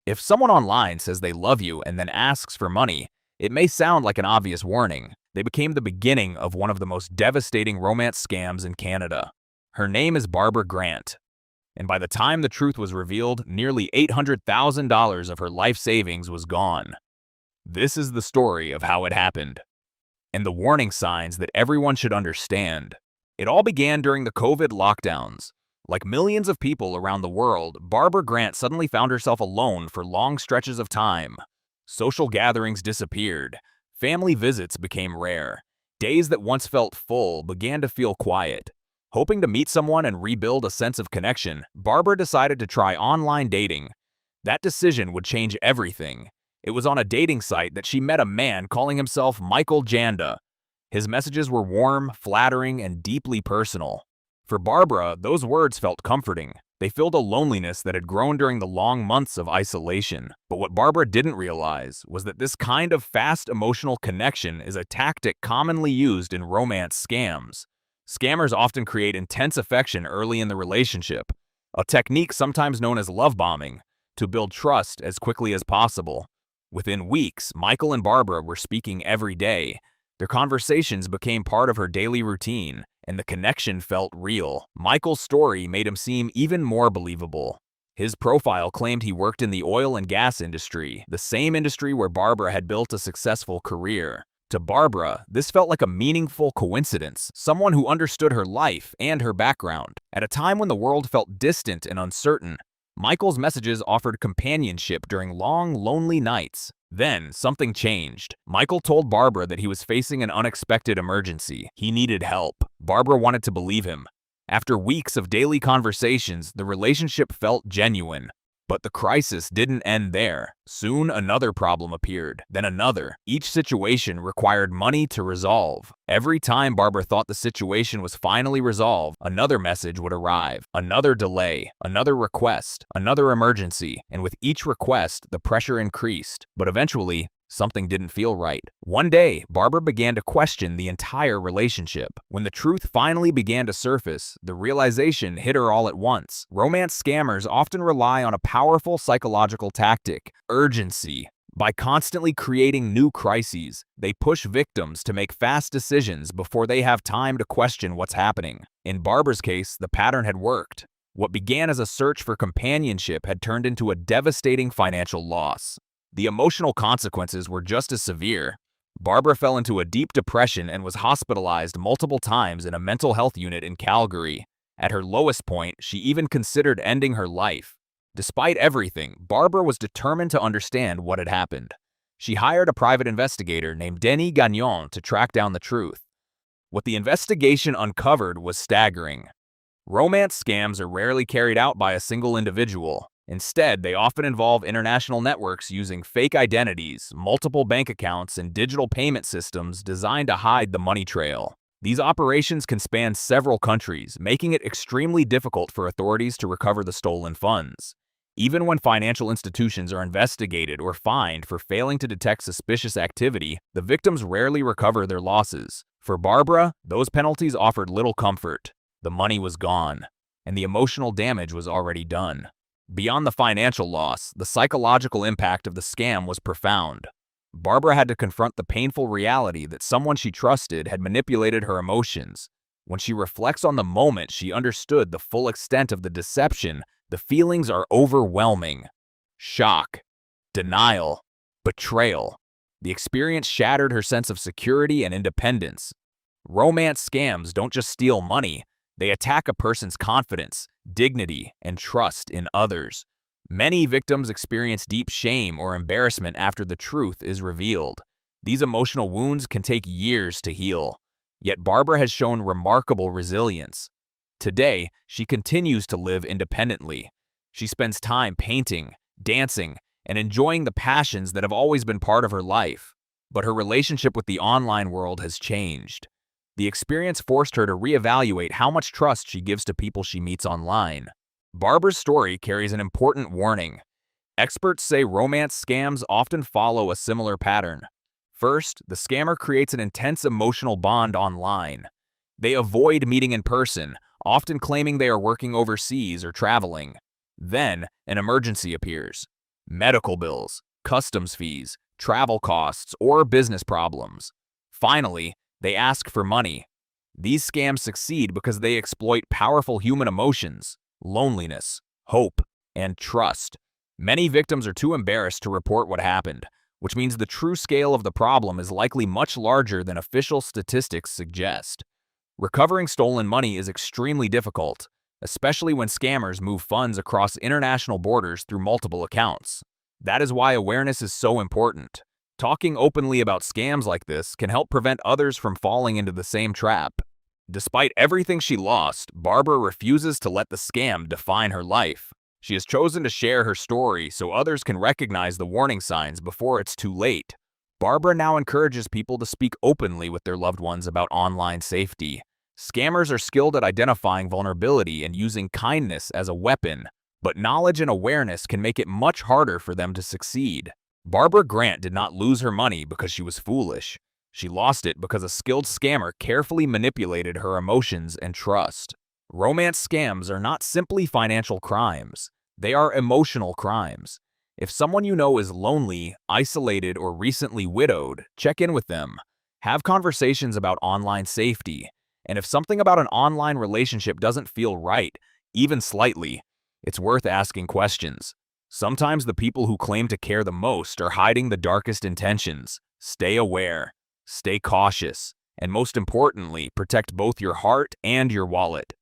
If someone online says they love you and then asks for money, it may sound like an obvious warning. They became the beginning of one of the most devastating romance scams in Canada. Her name is Barbara Grant, and by the time the truth was revealed, nearly $800,000 of her life savings was gone. This is the story of how it happened, and the warning signs that everyone should understand. It all began during the COVID lockdowns. Like millions of people around the world, Barbara Grant suddenly found herself alone for long stretches of time. Social gatherings disappeared. Family visits became rare. Days that once felt full began to feel quiet. Hoping to meet someone and rebuild a sense of connection, Barbara decided to try online dating. That decision would change everything. It was on a dating site that she met a man calling himself Michael Janda. His messages were warm, flattering, and deeply personal. For Barbara, those words felt comforting. They filled a loneliness that had grown during the long months of isolation. But what Barbara didn't realize was that this kind of fast emotional connection is a tactic commonly used in romance scams. Scammers often create intense affection early in the relationship, a technique sometimes known as love bombing, to build trust as quickly as possible. Within weeks, Michael and Barbara were speaking every day. Their conversations became part of her daily routine, and the connection felt real. Michael's story made him seem even more believable. His profile claimed he worked in the oil and gas industry, the same industry where Barbara had built a successful career. To Barbara, this felt like a meaningful coincidence, someone who understood her life and her background. At a time when the world felt distant and uncertain, Michael's messages offered companionship during long, lonely nights. Then, something changed. Michael told Barbara that he was facing an unexpected emergency. He needed help. Barbara wanted to believe him. After weeks of daily conversations, the relationship felt genuine. But the crisis didn't end there. Soon another problem appeared, then another. Each situation required money to resolve. Every time Barbara thought the situation was finally resolved, another message would arrive, another delay, another request, another emergency, and with each request, the pressure increased. But eventually, something didn't feel right. One day, Barbara began to question the entire relationship. When the truth finally began to surface, the realization hit her all at once. Romance scammers often rely on a powerful psychological tactic: urgency. By constantly creating new crises, they push victims to make fast decisions before they have time to question what's happening. In Barbara's case, the pattern had worked. What began as a search for companionship had turned into a devastating financial loss. The emotional consequences were just as severe. Barbara fell into a deep depression and was hospitalized multiple times in a mental health unit in Calgary. At her lowest point, she even considered ending her life. Despite everything, Barbara was determined to understand what had happened. She hired a private investigator named Denis Gagnon to track down the truth. What the investigation uncovered was staggering. Romance scams are rarely carried out by a single individual. Instead, they often involve international networks using fake identities, multiple bank accounts, and digital payment systems designed to hide the money trail. These operations can span several countries, making it extremely difficult for authorities to recover the stolen funds. Even when financial institutions are investigated or fined for failing to detect suspicious activity, the victims rarely recover their losses. For Barbara, those penalties offered little comfort. The money was gone, and the emotional damage was already done. Beyond the financial loss, the psychological impact of the scam was profound. Barbara had to confront the painful reality that someone she trusted had manipulated her emotions. When she reflects on the moment she understood the full extent of the deception, the feelings are overwhelming. Shock, denial, betrayal. The experience shattered her sense of security and independence. Romance scams don't just steal money, they attack a person's confidence, dignity, and trust in others. Many victims experience deep shame or embarrassment after the truth is revealed. These emotional wounds can take years to heal. Yet Barbara has shown remarkable resilience. Today, she continues to live independently. She spends time painting, dancing, and enjoying the passions that have always been part of her life. But her relationship with the online world has changed. The experience forced her to reevaluate how much trust she gives to people she meets online. Barbara's story carries an important warning. Experts say romance scams often follow a similar pattern. First, the scammer creates an intense emotional bond online. They avoid meeting in person, often claiming they are working overseas or traveling. Then, an emergency appears. medical bills, customs fees, travel costs, or business problems. Finally, they ask for money. These scams succeed because they exploit powerful human emotions, loneliness, hope, and trust. Many victims are too embarrassed to report what happened, which means the true scale of the problem is likely much larger than official statistics suggest. Recovering stolen money is extremely difficult, especially when scammers move funds across international borders through multiple accounts. That is why awareness is so important. Talking openly about scams like this can help prevent others from falling into the same trap. Despite everything she lost, Barbara refuses to let the scam define her life. She has chosen to share her story so others can recognize the warning signs before it's too late. Barbara now encourages people to speak openly with their loved ones about online safety. Scammers are skilled at identifying vulnerability and using kindness as a weapon, but knowledge and awareness can make it much harder for them to succeed. Barbara Grant did not lose her money because she was foolish. She lost it because a skilled scammer carefully manipulated her emotions and trust. Romance scams are not simply financial crimes. They are emotional crimes. If someone you know is lonely, isolated, or recently widowed, check in with them. Have conversations about online safety. And if something about an online relationship doesn't feel right, even slightly, it's worth asking questions. Sometimes the people who claim to care the most are hiding the darkest intentions. Stay aware, stay cautious, and most importantly, protect both your heart and your wallet.